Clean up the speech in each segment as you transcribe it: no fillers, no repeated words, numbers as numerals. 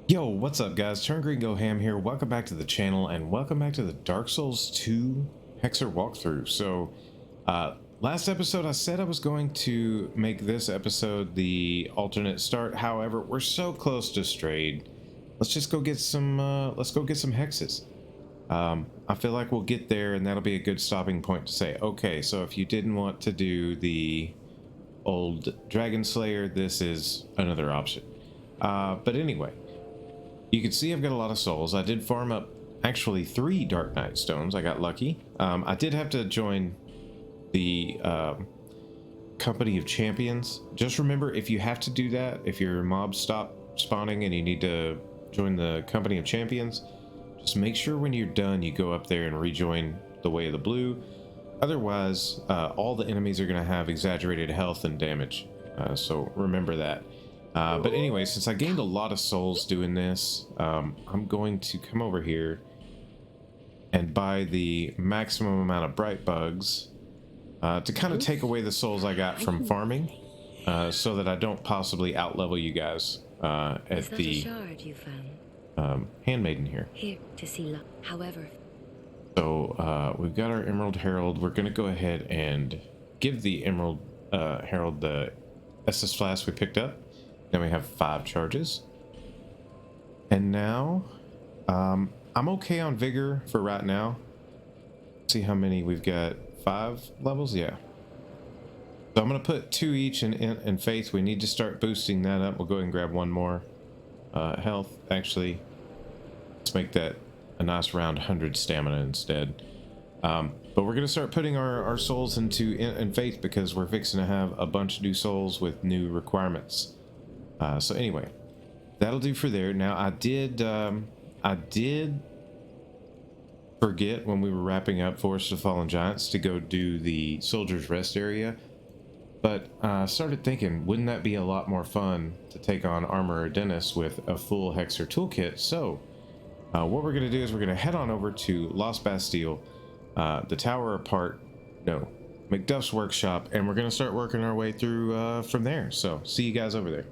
Yo, what's up guys? TurnGreenGoHAM here. Welcome back to the channel and welcome back to the Dark Souls 2 Hexer walkthrough. So, last episode I said I was going to make this episode the alternate start. However, we're so close to Strayed. Let's just go get some, hexes. I feel like we'll get there and that'll be a good stopping point to say, okay, so if you didn't want to do the old Dragon Slayer, this is another option. But anyway. You can see I've got a lot of souls. I did farm up actually 3 Dark Knight stones. I got lucky. I did have to join the Company of Champions. Just remember, if you have to do that, if your mobs stop spawning and you need to join the Company of Champions, just make sure when you're done you go up there and rejoin the Way of the Blue. Otherwise, all the enemies are going to have exaggerated health and damage. So remember that. But anyway, since I gained a lot of souls doing this, I'm going to come over here and buy the maximum amount of bright bugs to kind of take away the souls I got from farming, so that I don't possibly outlevel you guys at the handmaiden here. Here to see luck. However, so we've got our Emerald Herald. We're going to go ahead and give the Emerald Herald the SS flask we picked up. Then we have 5 charges. And now, I'm okay on Vigor for right now. See how many we've got. 5 levels? Yeah. So I'm going to put 2 each in Faith. We need to start boosting that up. We'll go ahead and grab 1 more. Health, actually. Let's make that a nice round 100 stamina instead. But we're going to start putting our souls into in Faith because we're fixing to have a bunch of new souls with new requirements. So anyway, that'll do for there. Now I did forget when we were wrapping up Forest of Fallen Giants to go do the Soldier's Rest area, but I started thinking, wouldn't that be a lot more fun to take on Armorer Dennis with a full Hexer toolkit? So what we're going to do is we're going to head on over to Lost Bastille, the Tower Apart, no, McDuff's workshop, and we're going to start working our way through from there. So see you guys over there.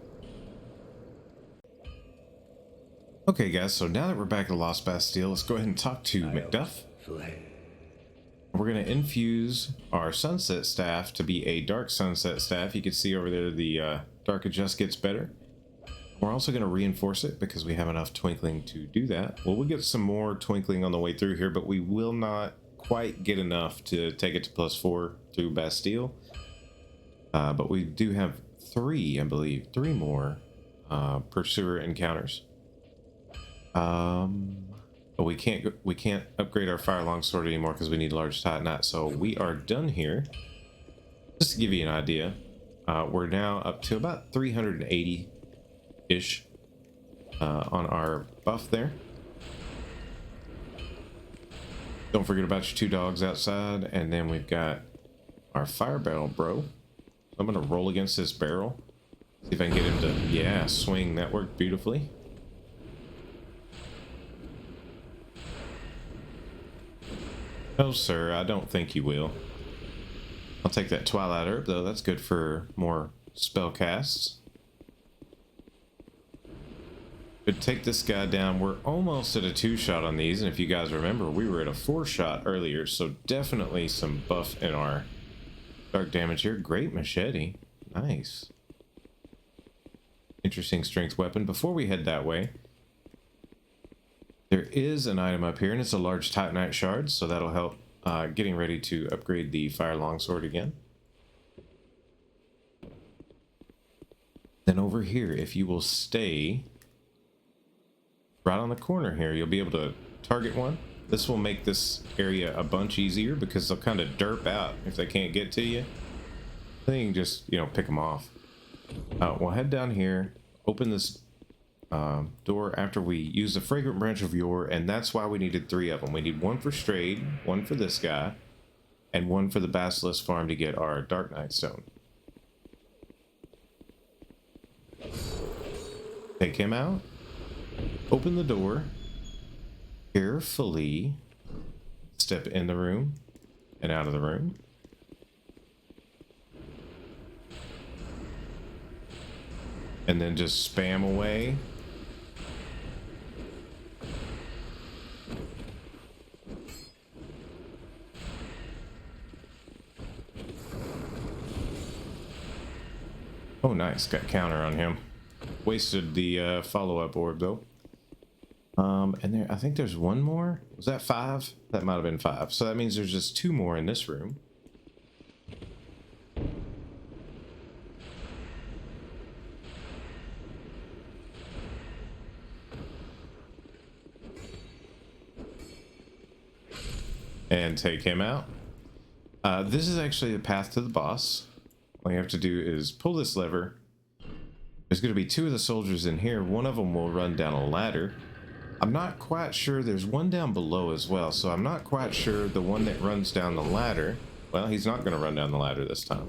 Okay guys, so now that we're back at Lost Bastille, let's go ahead and talk to McDuff. We're going to infuse our Sunset Staff to be a Dark Sunset Staff. You can see over there the Dark Adjust gets better. We're also going to reinforce it because we have enough Twinkling to do that. Well, we'll get some more Twinkling on the way through here, but we will not quite get enough to take it to +4 through Bastille. But we do have 3, I believe, 3 more Pursuer encounters. But we can't upgrade our Fire Longsword anymore because we need Large Titanite. So we are done here. Just to give you an idea, we're now up to about 380-ish on our buff there. Don't forget about your 2 dogs outside, and then we've got our fire barrel bro. I'm gonna roll against this barrel, see if I can get him to, yeah, swing. That worked beautifully. No, sir, I don't think you will. I'll take that Twilight Herb, though. That's good for more spell casts. Could take this guy down. We're almost at a 2-shot on these, and if you guys remember, we were at a 4-shot earlier, so definitely some buff in our dark damage here. Great machete. Nice. Interesting strength weapon. Before we head that way, there is an item up here, and it's a large Titanite shard, so that'll help getting ready to upgrade the Fire Longsword again. Then over here, if you will stay right on the corner here, you'll be able to target one. This will make this area a bunch easier because they'll kind of derp out if they can't get to you. Then you can just, you know, pick them off. We'll head down here, open this door after we use the Fragrant Branch of Yore, and that's why we needed 3 of them. We need 1 for Strayed, 1 for this guy, and 1 for the Basilisk Farm to get our Dark Knight Stone. Take him out, open the door, carefully step in the room and out of the room. And then just spam away. Oh, nice. Got counter on him. Wasted the follow-up orb, though. And there, I think there's one more. Was that 5? That might have been 5. So that means there's just 2 more in this room. And take him out. This is actually the path to the boss. All you have to do is pull this lever. There's going to be 2 of the soldiers in here. One of them will run down a ladder. I'm not quite sure. There's one down below as well, so I'm not quite sure the one that runs down the ladder. Well, he's not going to run down the ladder this time.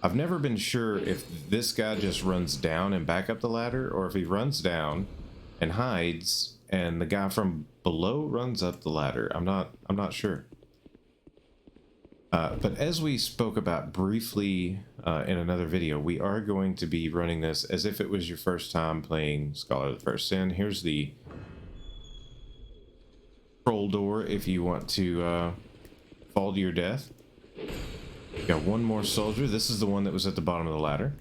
I've never been sure if this guy just runs down and back up the ladder, or if he runs down and hides and the guy from below runs up the ladder. I'm not sure. But as we spoke about briefly in another video, we are going to be running this as if it was your first time playing Scholar of the First Sin. Here's the troll door if you want to fall to your death. Got one more soldier. This is the one that was at the bottom of the ladder.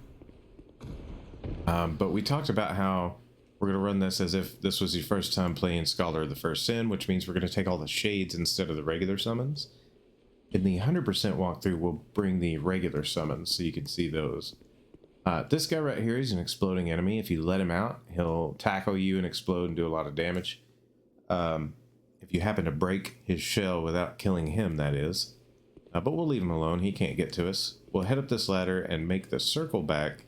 But we talked about how we're going to run this as if this was your first time playing Scholar of the First Sin, which means we're going to take all the shades instead of the regular summons. In the 100% walkthrough, we'll bring the regular summons so you can see those. This guy right here is an exploding enemy. If you let him out, he'll tackle you and explode and do a lot of damage. If you happen to break his shell without killing him, that is. But we'll leave him alone. He can't get to us. We'll head up this ladder and make the circle back.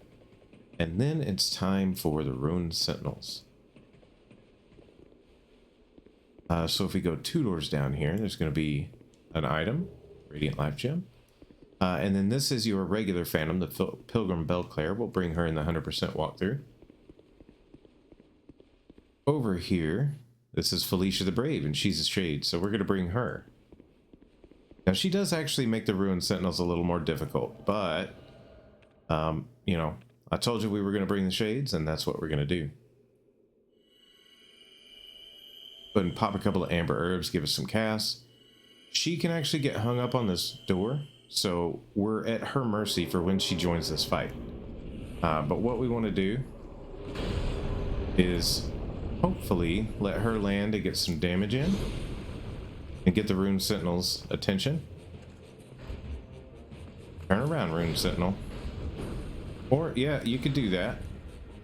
And then it's time for the Ruined Sentinels. So if we go 2 doors down here, there's going to be an item. Radiant Life Gem. And then this is your regular Phantom, the Pilgrim Belclair. We'll bring her in the 100% walkthrough. Over here, this is Felicia the Brave, and she's a shade, so we're going to bring her. Now, she does actually make the Ruined Sentinels a little more difficult, but, you know, I told you we were going to bring the shades, and that's what we're going to do. Go ahead and pop a couple of amber herbs, give us some casts. She can actually get hung up on this door, so we're at her mercy for when she joins this fight. But what we want to do is hopefully let her land and get some damage in and get the Ruined Sentinel's attention. Turn around, Ruined Sentinel. Or, yeah, you could do that.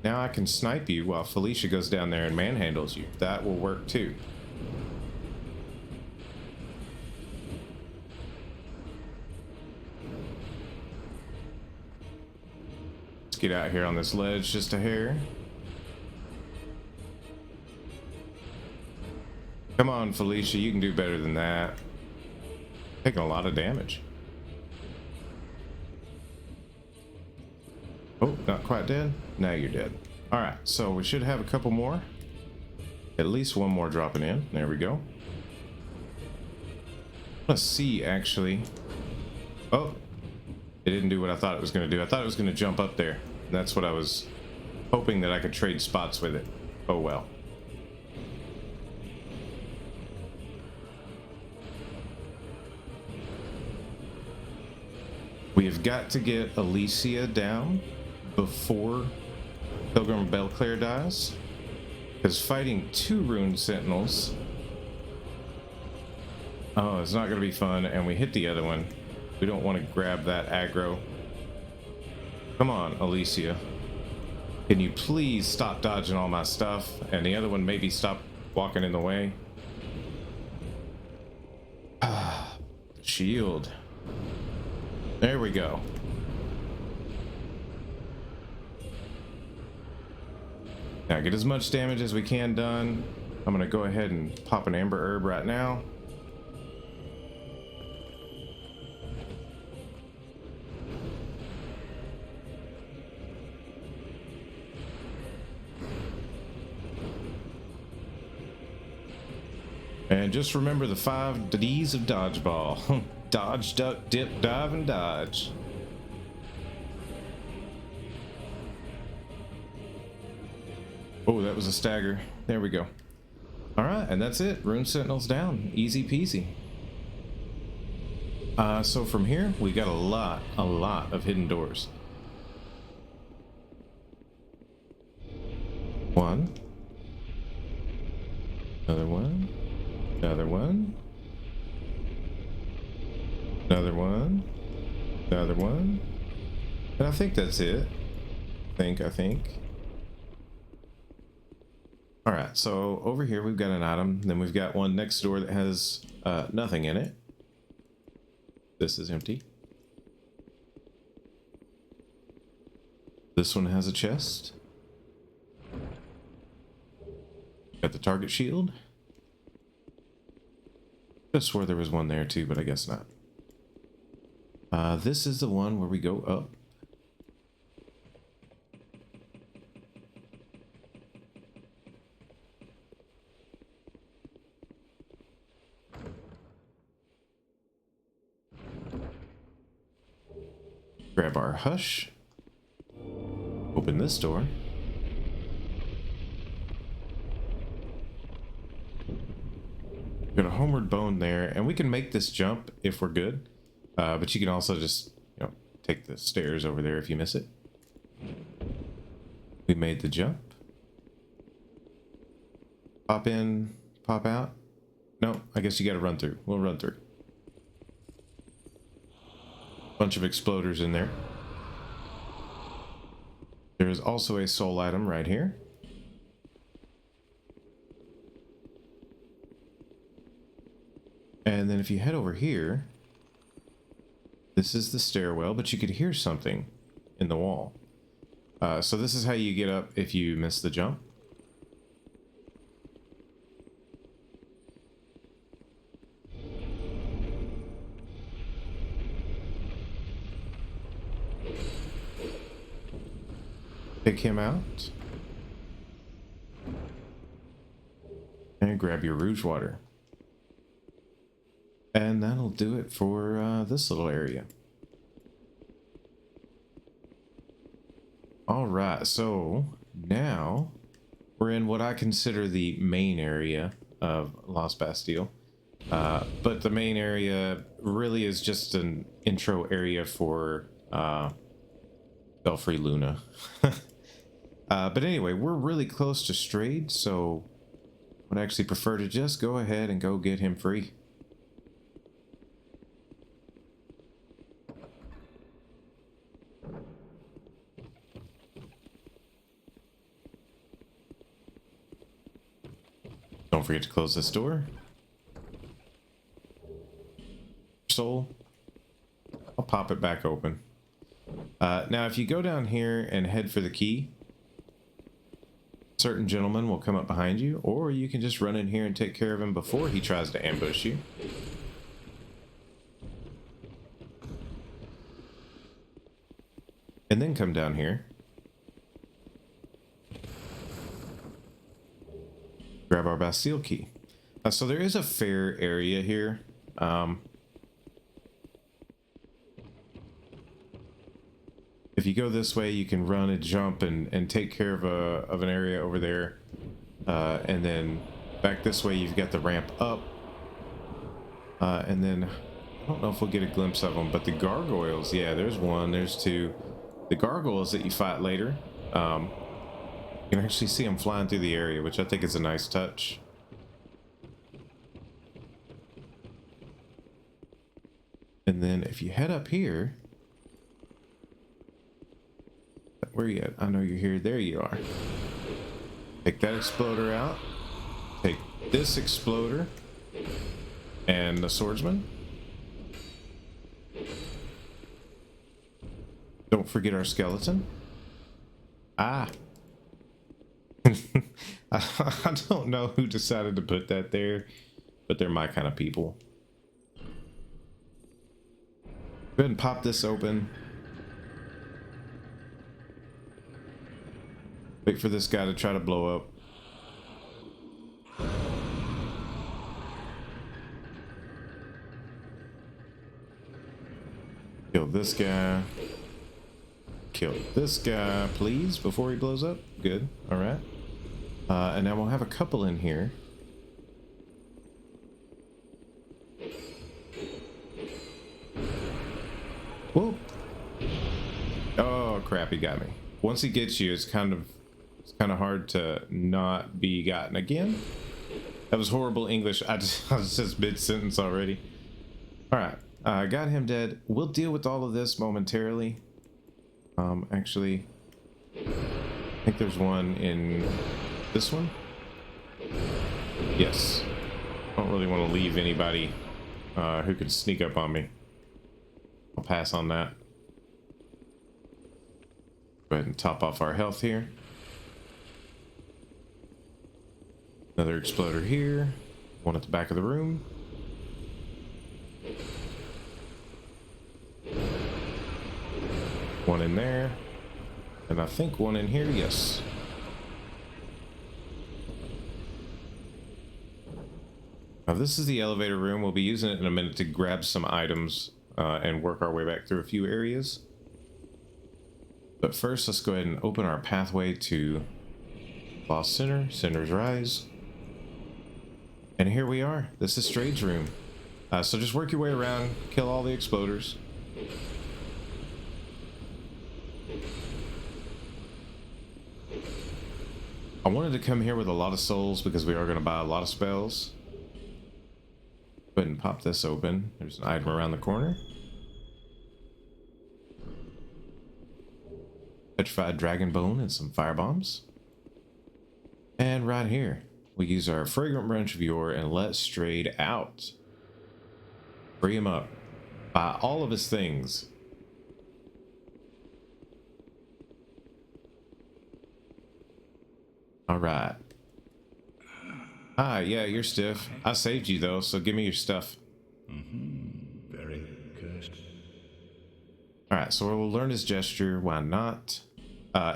Now I can snipe you while Felicia goes down there and manhandles you. That will work too. Get out here on this ledge just a hair. Come on, Felicia, you can do better than that. Taking a lot of damage. Oh, not quite dead? Now you're dead. Alright, so we should have a couple more. At least one more dropping in. There we go. Let's see, actually. Oh. It didn't do what I thought it was going to do. I thought it was going to jump up there. That's what I was hoping that I could trade spots with it. Oh well. We have got to get Alicia down before Pilgrim Belclair dies. Because fighting 2 Ruined Sentinels... Oh, it's not going to be fun. And we hit the other one. We don't want to grab that aggro. Come on, Alicia. Can you please stop dodging all my stuff? And the other one maybe stop walking in the way. Ah, shield. There we go. Now get as much damage as we can done. I'm going to go ahead and pop an amber herb right now. And just remember the 5 Ds of dodgeball. Dodge, duck, dip, dive, and dodge. Oh, that was a stagger. There we go. Alright, and that's it. Ruined Sentinels down. Easy peasy. So from here, we got a lot of hidden doors. One. Another one. Another one. Another one. Another one. And I think that's it. I think. Alright, so over here we've got an item. Then we've got one next door that has nothing in it. This is empty. This one has a chest. Got the target shield. Just swore there was one there too, but I guess not. This is the one where we go up. Grab our hush. Open this door. Got a homeward bone there, and we can make this jump if we're good. But you can also just, take the stairs over there if you miss it. We made the jump. Pop in, pop out. No, I guess you gotta run through. We'll run through. Bunch of exploders in there. There is also a soul item right here. And then if you head over here, this is the stairwell, but you could hear something in the wall. So this is how you get up if you miss the jump. Take him out. And grab your rouge water. And that'll do it for this little area. Alright, so now we're in what I consider the main area of Lost Bastille. But the main area really is just an intro area for Belfry Luna. But anyway, we're really close to Strayed, so I would actually prefer to just go ahead and go get him free. Don't forget to close this door. Soul. I'll pop it back open. Now, if you go down here and head for the key, certain gentlemen will come up behind you, or you can just run in here and take care of him before he tries to ambush you. And then come down here. Grab our Bastille key. So there is a fair area here. If you go this way, you can run and jump and take care of an area over there. And then back this way, you've got the ramp up. And then, I don't know if we'll get a glimpse of them, but the gargoyles, yeah, there's one, there's two. The gargoyles that you fight later, you can actually see them flying through the area, which I think is a nice touch. And then if you head up here, where are you at? I know you're here. There you are. Take that exploder out. Take this exploder and the swordsman. Don't forget our skeleton. Ah. I don't know who decided to put that there, but they're my kind of people. Go ahead and pop this open. Wait for this guy to try to blow up. Kill this guy. Kill this guy, please, before he blows up. Good. All right. And now we'll have a couple in here. Whoa. Oh, crap, he got me. Once he gets you, it's kind of It's kind of hard to not be gotten again. That was horrible English. I was just mid-sentence already. All right, got him dead. We'll deal with all of this momentarily. Actually, I think there's one in this one. Yes. I don't really want to leave anybody who could sneak up on me. I'll pass on that. Go ahead and top off our health here. Another exploder here. One at the back of the room. One in there. And I think one in here, yes. Now this is the elevator room. We'll be using it in a minute to grab some items and work our way back through a few areas. But first, let's go ahead and open our pathway to Boss Center, Sinner's Rise. And here we are. This is Strade's room. So just work your way around, kill all the exploders. I wanted to come here with a lot of souls because we are going to buy a lot of spells. Go ahead and pop this open. There's an item around the corner. Petrified dragon bone and some fire bombs. And right here, we use our fragrant branch of yore and let Strade out. Free him up. Buy all of his things. All right. Ah, yeah, you're stiff. I saved you though, so give me your stuff. Very cursed. All right, so we'll learn his gesture. Why not?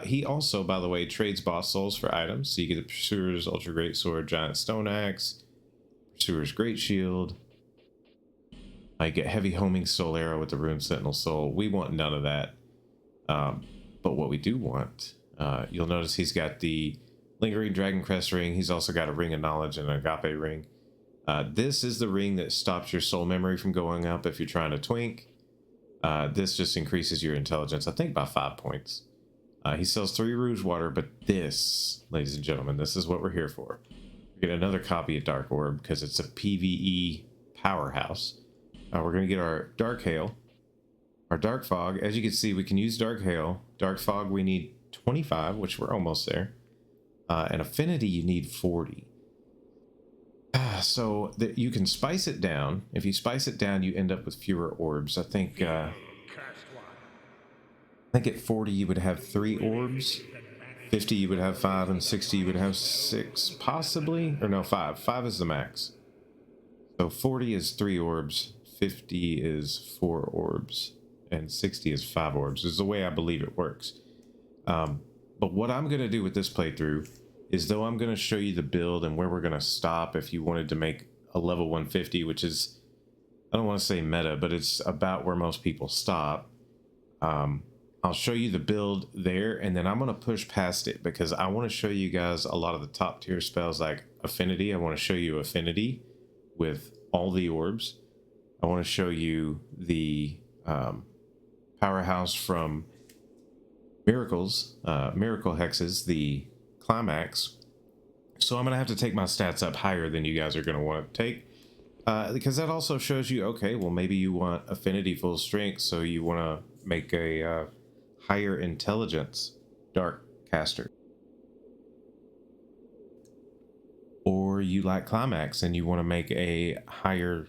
He also, by the way, trades boss souls for items. So you get the Pursuer's Ultra Great Sword, Giant Stone Axe, Pursuer's Great Shield. I get Heavy Homing Soul Arrow with the Rune Sentinel Soul. We want none of that. But what we do want, you'll notice he's got the Lingering Dragon Crest ring. He's also got a Ring of Knowledge and an Agape ring. This is the ring that stops your soul memory from going up if you're trying to twink. This just increases your intelligence, I think, by 5 points. He sells 3 Rouge Water, but this, ladies and gentlemen, this is what we're here for. We get another copy of Dark Orb because it's a PvE powerhouse. We're going to get our Dark Hail, our Dark Fog. As you can see, we can use Dark Hail. Dark Fog, we need 25, which we're almost there. And Affinity, you need 40. So that you can spice it down. If you spice it down, you end up with fewer orbs. I think at 40 you would have 3 orbs. 50 you would have 5, and 60 you would have 6, possibly. Or no, 5. 5 is the max. So 40 is 3 orbs, 50 is 4 orbs, and 60 is 5 orbs. This is the way I believe it works. But what I'm going to do with this playthrough is, though I'm going to show you the build and where we're going to stop if you wanted to make a level 150, which is, I don't want to say meta, but it's about where most people stop. I'll show you the build there, and then I'm going to push past it because I want to show you guys a lot of the top tier spells like Affinity. I want to show you Affinity with all the orbs. I want to show you the powerhouse from Miracles, Miracle Hexes, the Climax. So I'm going to have to take my stats up higher than you guys are going to want to take. Because that also shows you, okay, well, maybe you want Affinity full strength, so you want to make a higher intelligence Dark Caster. Or you like Climax and you want to make a higher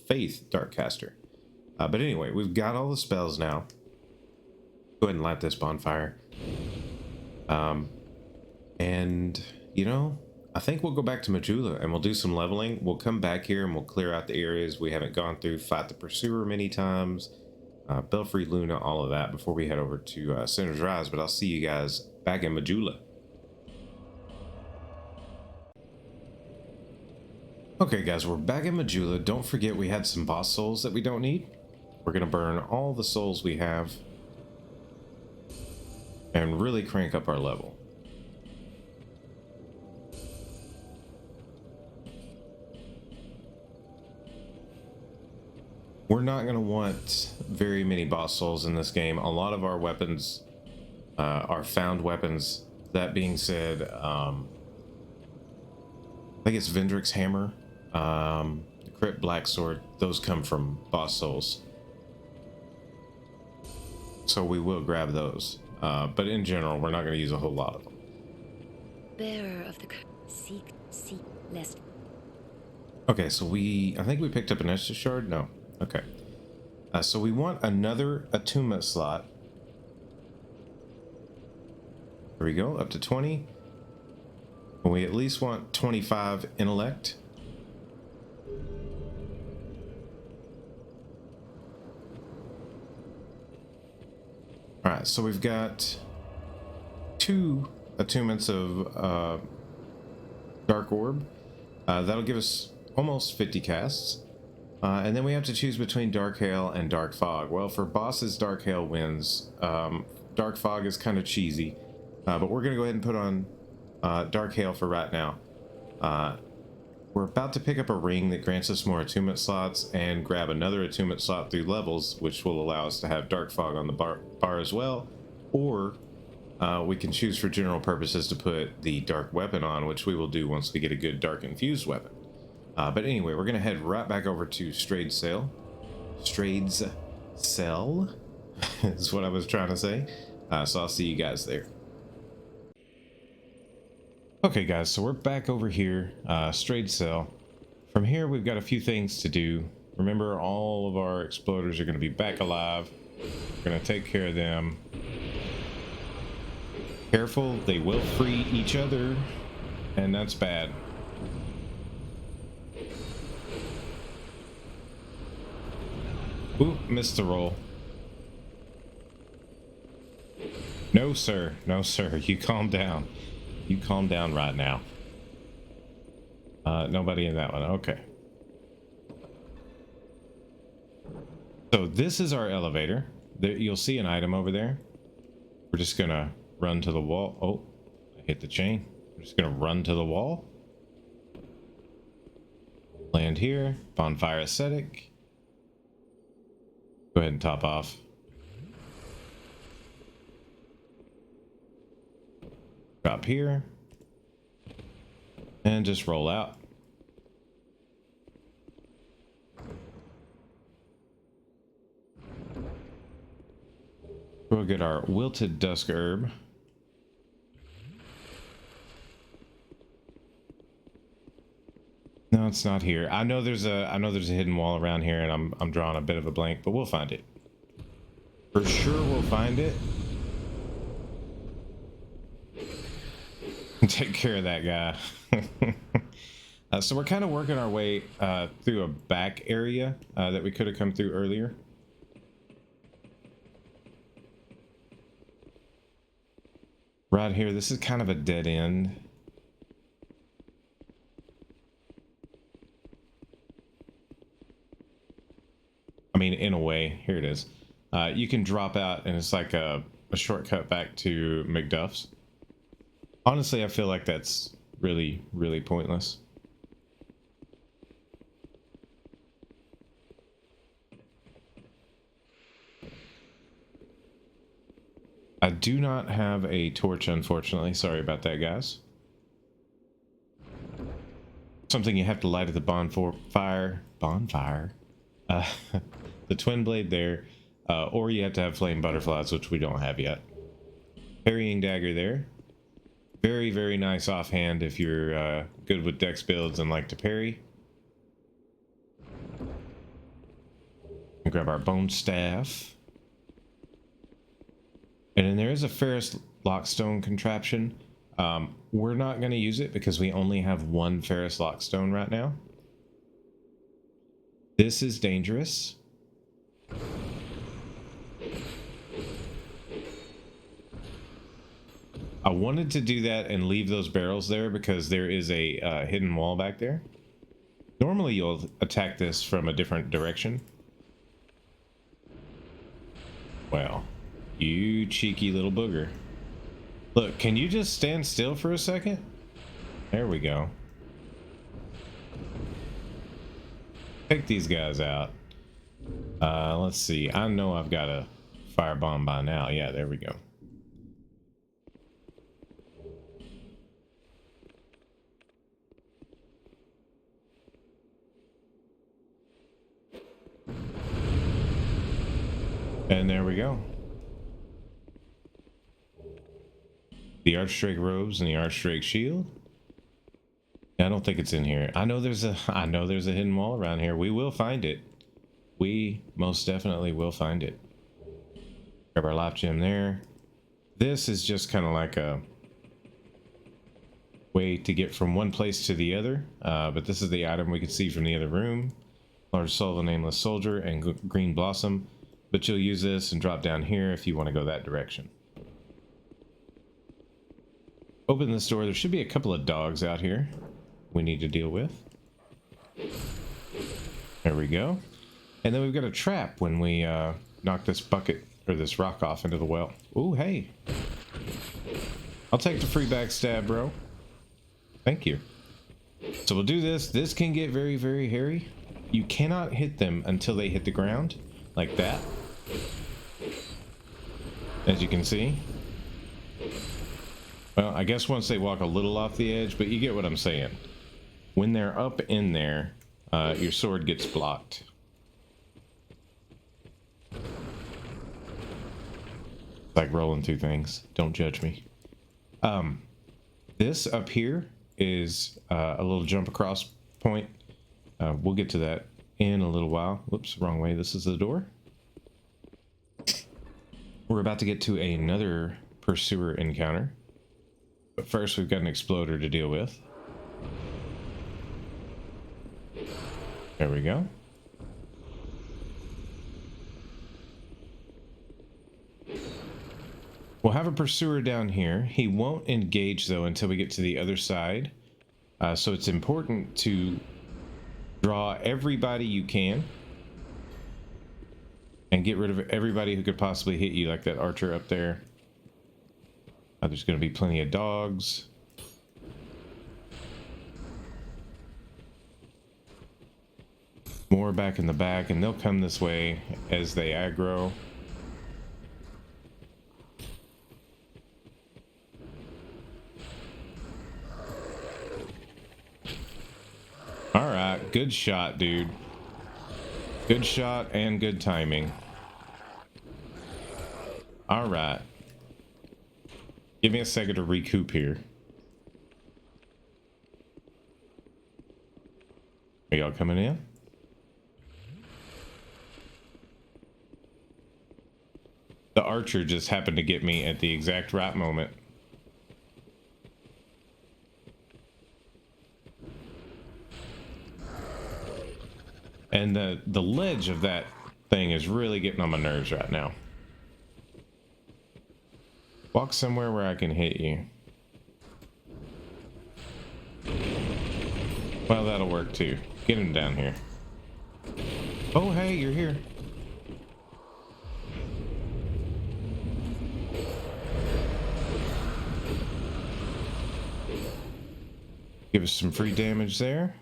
Faith Dark Caster. But anyway, we've got all the spells now. Go ahead and light this bonfire. And, you know, I think we'll go back to Majula and we'll do some leveling. We'll come back here and we'll clear out the areas we haven't gone through, fight the Pursuer many times, Belfry Luna, all of that before we head over to Sinner's Rise. But I'll see you guys back in Majula. Okay, guys, we're back in Majula. Don't forget we had some boss souls that we don't need. We're going to burn all the souls we have and really crank up our level. We're not going to want very many boss souls in this game. A lot of our weapons are found weapons that being said, I think it's Vendrick's hammer, the Crypt Black Sword, those come from boss souls. So we will grab those. But in general, we're not going to use a whole lot of them. Bearer of the seek, lest. Okay, so I think we picked up an Estus shard? No. Okay. So we want another attunement slot. There we go, up to 20. We at least want 25 intellect. Alright, so we've got 2 attunements of Dark Orb. That'll give us almost 50 casts. And then we have to choose between Dark Hail and Dark Fog. Well, for bosses, Dark Hail wins. Dark Fog is kind of cheesy. But we're going to go ahead and put on Dark Hail for right now. We're about to pick up a ring that grants us more attunement slots and grab another attunement slot through levels, which will allow us to have Dark Fog on the bar as well. Or we can choose for general purposes to put the Dark Weapon on, which we will do once we get a good Dark Infused weapon. But anyway, we're going to head right back over to Strade's Cell. Strade's Cell is what I was trying to say. So I'll see you guys there. Okay guys, so we're back over here, Strade's Cell. From here we've got a few things to do. Remember, all of our exploders are going to be back alive. We're going to take care of them. Careful, they will free each other, and that's bad. Ooh, missed the roll. No sir, no sir, you calm down. You calm down right now. Nobody in that one. Okay. So this is our elevator. You'll see an item over there. We're just gonna run to the wall. Oh, I hit the chain. We're just gonna run to the wall. Land here. Bonfire ascetic. Go ahead and top off. Drop here. And just roll out. We'll get our wilted dusk herb. No, it's not here. I know there's a hidden wall around here, and I'm drawing a bit of a blank, but we'll find it. For sure we'll find it. Take care of that guy. So we're kind of working our way through a back area that we could have come through earlier. Right here, this is kind of a dead end. I mean, in a way, here it is. You can drop out and it's like a shortcut back to McDuff's. Honestly, I feel like that's really, really pointless. I do not have a torch, unfortunately. Sorry about that, guys. Something you have to light at the bonfire. The twin blade there. Or you have to have flame butterflies, which we don't have yet. Parrying dagger there. Very, very nice offhand if you're good with dex builds and like to parry. And grab our bone staff. And then there is a Ferrous Lockstone contraption. We're not going to use it because we only have one Ferrous Lockstone right now. This is dangerous. I wanted to do that and leave those barrels there because there is a hidden wall back there. Normally you'll attack this from a different direction. Well, you cheeky little booger. Look, can you just stand still for a second? There we go. Take these guys out. Let's see. I know I've got a firebomb by now. Yeah, there we go. And there we go. The Archdrake robes and the Archdrake shield. I don't think it's in here. I know there's a hidden wall around here. We will find it. We most definitely will find it. Grab our life gem there. This is just kind of like a way to get from one place to the other. But this is the item we can see from the other room. Large soul of a nameless soldier and green blossom. But you'll use this and drop down here if you want to go that direction. Open this door. There should be a couple of dogs out here we need to deal with. There we go. And then we've got a trap when we knock this bucket or this rock off into the well. Ooh, hey. I'll take the free backstab, bro. Thank you. So we'll do this. This can get very, very hairy. You cannot hit them until they hit the ground, like that. As you can see. Well, I guess once they walk a little off the edge, but you get what I'm saying. When they're up in there, your sword gets blocked. It's like rolling through things. Don't judge me. This up here is a little jump across point. We'll get to that in a little while. Whoops, wrong way. This is the door. We're about to get to another pursuer encounter. But first, we've got an exploder to deal with. There we go. We'll have a pursuer down here. He won't engage, though, until we get to the other side. So it's important to draw everybody you can. And get rid of everybody who could possibly hit you, like that archer up there. There's going to be plenty of dogs. More back in the back, and they'll come this way as they aggro. Alright, good shot, dude. Good shot and good timing. Alright. Give me a second to recoup here. Are y'all coming in? The archer just happened to get me at the exact right moment. And the ledge of that thing is really getting on my nerves right now. Walk somewhere where I can hit you. Well, that'll work too. Get him down here. Oh, hey, you're here. Give us some free damage there.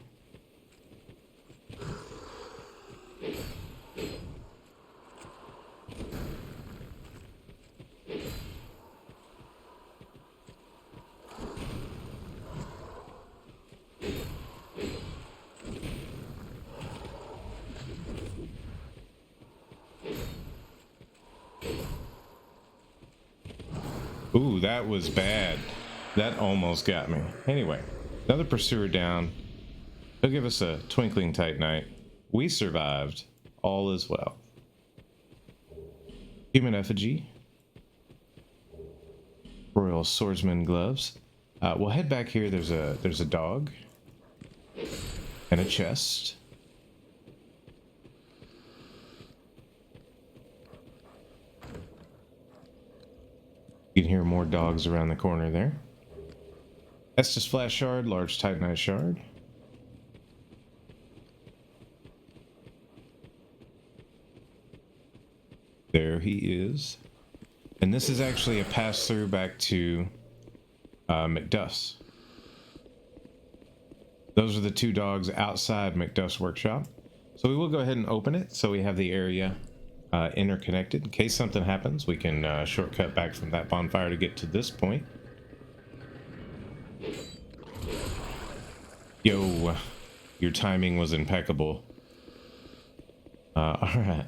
Ooh, that was bad. That almost got me. Anyway, another pursuer down. He'll give us a twinkling titanite. We survived. All is well. Human effigy. Royal swordsman gloves. We'll head back here. There's a dog and a chest. You can hear more dogs around the corner there. Estus flash shard, large titanite shard. There he is. And this is actually a pass through back to McDuff's. Those are the two dogs outside McDuff's workshop. So we will go ahead and open it so we have the area interconnected. In case something happens, we can shortcut back from that bonfire to get to this point. Yo, your timing was impeccable. All right.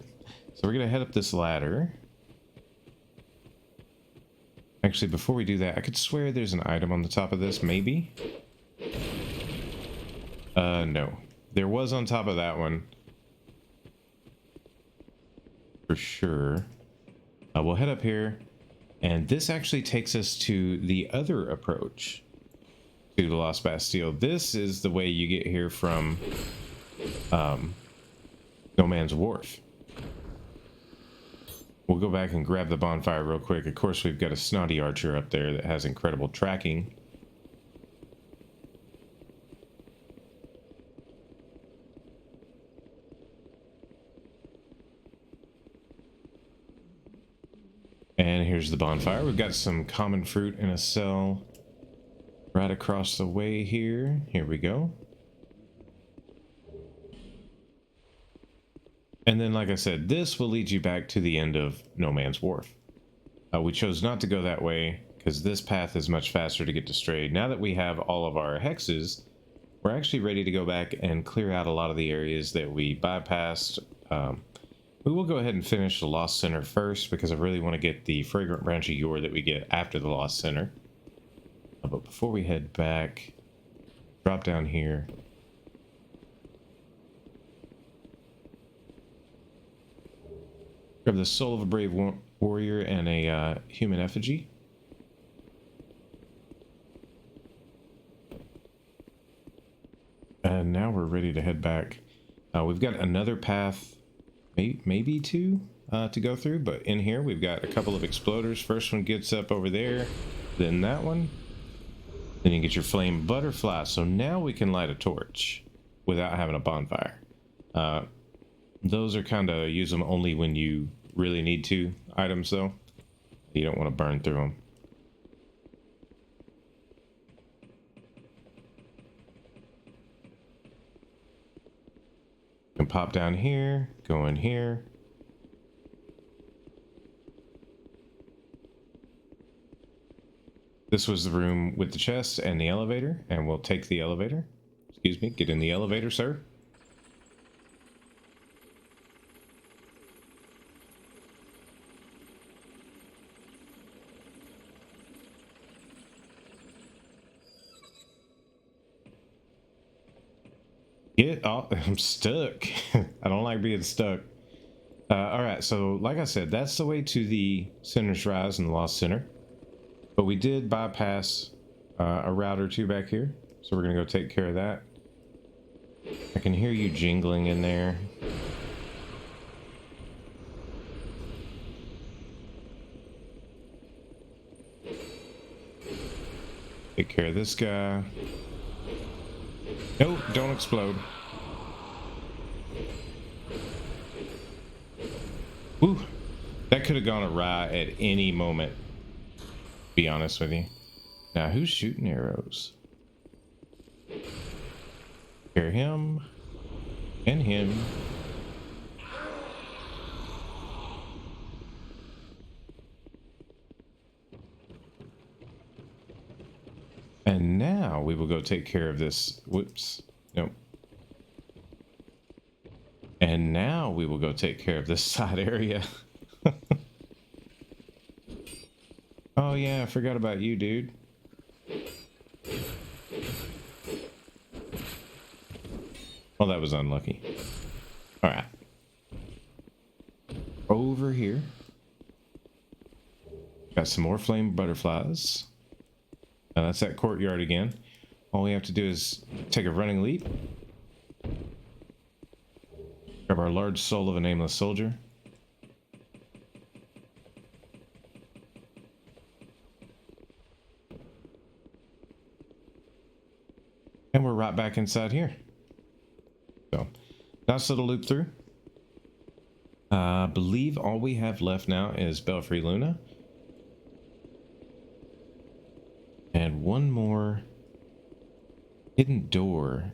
So we're gonna head up this ladder. Actually, before we do that, I could swear there's an item on the top of this, maybe? No. There was on top of that one. For sure. We'll head up here, and this actually takes us to the other approach to the Lost Bastille. This is the way you get here from No Man's Wharf. We'll go back and grab the bonfire real quick. Of course, we've got a snotty archer up there that has incredible tracking. And here's the bonfire. We've got some common fruit in a cell right across the way here. Here we go. And then, like I said, this will lead you back to the end of No Man's Wharf. We chose not to go that way because this path is much faster to get to Stray. Now that we have all of our hexes, we're actually ready to go back and clear out a lot of the areas that we bypassed. We will go ahead and finish the Lost Center first because I really want to get the fragrant branch of yore that we get after the Lost Center. But before we head back, drop down here. Grab the soul of a brave warrior and a human effigy. And now we're ready to head back. We've got another path, maybe two, to go through, but in here we've got a couple of exploders. First one gets up over there, then that one. Then you get your flame butterfly. So now we can light a torch without having a bonfire. Those are kind of, use them only when you really need to items though. You don't want to burn through them. You can pop down here, go in here. This was the room with the chest and the elevator, and we'll take the elevator. Excuse me, get in the elevator, sir. Get off. I'm stuck. I don't like being stuck. All right, so like I said, that's the way to the Sinner's Rise and the Lost Center. But we did bypass a route or two back here, so we're gonna go take care of that. I can hear you jingling in there. Take care of this guy. Nope, don't explode. Woo, that could have gone awry at any moment, to be honest with you. Now, who's shooting arrows? Hear him and him. And now we will go take care of this. Whoops. Nope. And now we will go take care of this side area. Oh yeah, I forgot about you, dude. Well, that was unlucky. All right. Over here. Got some more flame butterflies. Now that's that courtyard again. All we have to do is take a running leap. Grab our large soul of a nameless soldier. And we're right back inside here. So, nice little loop through. I believe all we have left now is Belfry Luna. And one more hidden door.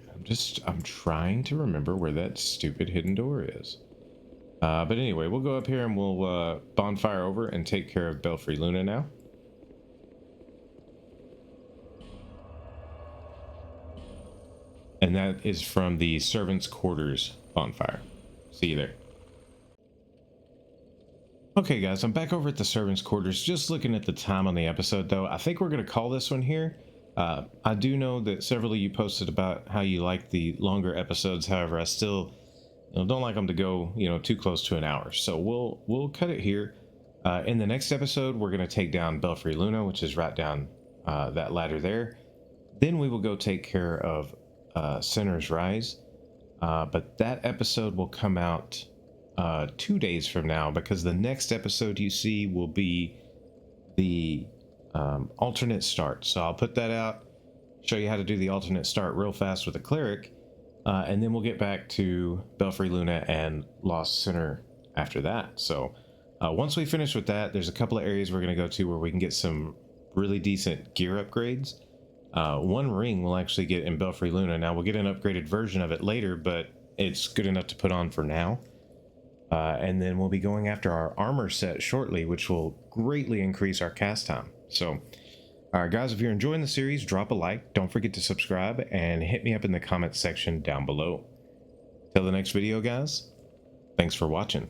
I'm trying to remember where that stupid hidden door is. But anyway, we'll go up here and we'll bonfire over and take care of Belfry Luna now. And that is from the Servants' Quarters bonfire. See you there. Okay guys, I'm back over at the servants quarters, just looking at the time on the episode though. I think we're going to call this one here. I do know that several of you posted about how you like the longer episodes. However, I still don't like them to go too close to an hour, so we'll cut it here. In the next episode, we're going to take down Belfry Luna, which is right down that ladder there. Then we will go take care of Sinner's Rise, but that episode will come out 2 days from now, because the next episode you see will be the alternate start. So I'll put that out, show you how to do the alternate start real fast with a cleric, and then we'll get back to Belfry Luna and Lost Sinner after that. So once we finish with that, there's a couple of areas we're going to go to where we can get some really decent gear upgrades. One ring we'll actually get in Belfry Luna. Now we'll get an upgraded version of it later, but it's good enough to put on for now. And then we'll be going after our armor set shortly, which will greatly increase our cast time. So, guys, if you're enjoying the series, drop a like. Don't forget to subscribe and hit me up in the comments section down below. Till the next video, guys, thanks for watching.